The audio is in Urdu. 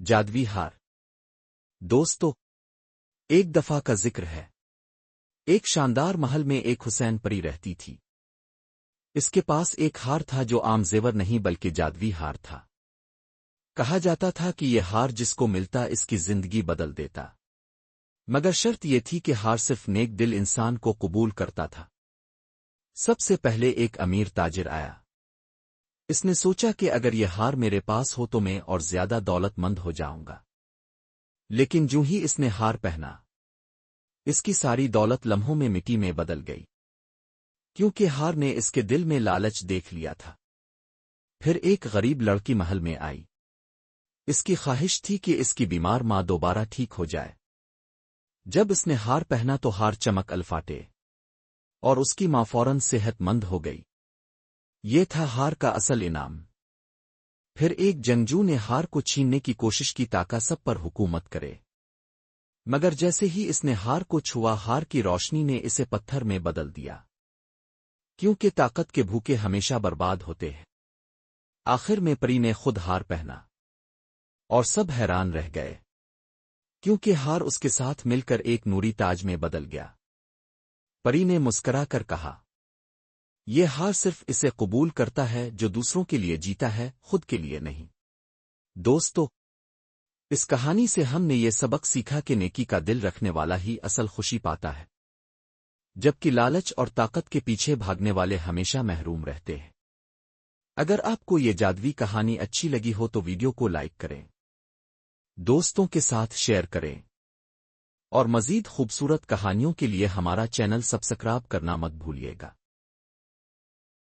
جادوی ہار۔ دوستو، ایک دفعہ کا ذکر ہے۔ ایک شاندار محل میں ایک حسین پری رہتی تھی۔ اس کے پاس ایک ہار تھا جو عام زیور نہیں بلکہ جادوی ہار تھا۔ کہا جاتا تھا کہ یہ ہار جس کو ملتا اس کی زندگی بدل دیتا، مگر شرط یہ تھی کہ ہار صرف نیک دل انسان کو قبول کرتا تھا۔ سب سے پہلے ایک امیر تاجر آیا۔ اس نے سوچا کہ اگر یہ ہار میرے پاس ہو تو میں اور زیادہ دولت مند ہو جاؤں گا۔ لیکن جوں ہی اس نے ہار پہنا، اس کی ساری دولت لمحوں میں مٹی میں بدل گئی، کیونکہ ہار نے اس کے دل میں لالچ دیکھ لیا تھا۔ پھر ایک غریب لڑکی محل میں آئی۔ اس کی خواہش تھی کہ اس کی بیمار ماں دوبارہ ٹھیک ہو جائے۔ جب اس نے ہار پہنا تو ہار چمک الفاٹے اور اس کی ماں فوراً صحت مند ہو گئی۔ یہ تھا ہار کا اصل انعام۔ پھر ایک جنگجو نے ہار کو چھیننے کی کوشش کی تاکہ سب پر حکومت کرے، مگر جیسے ہی اس نے ہار کو چھوا ہار کی روشنی نے اسے پتھر میں بدل دیا، کیونکہ طاقت کے بھوکے ہمیشہ برباد ہوتے ہیں۔ آخر میں پری نے خود ہار پہنا اور سب حیران رہ گئے، کیونکہ ہار اس کے ساتھ مل کر ایک نوری تاج میں بدل گیا۔ پری نے مسکرا کر کہا، یہ ہار صرف اسے قبول کرتا ہے جو دوسروں کے لیے جیتا ہے، خود کے لیے نہیں۔ دوستو، اس کہانی سے ہم نے یہ سبق سیکھا کہ نیکی کا دل رکھنے والا ہی اصل خوشی پاتا ہے، جبکہ لالچ اور طاقت کے پیچھے بھاگنے والے ہمیشہ محروم رہتے ہیں۔ اگر آپ کو یہ جادوی کہانی اچھی لگی ہو تو ویڈیو کو لائک کریں، دوستوں کے ساتھ شیئر کریں، اور مزید خوبصورت کہانیوں کے لیے ہمارا چینل سبسکرائب کرنا مت بھولیے گا۔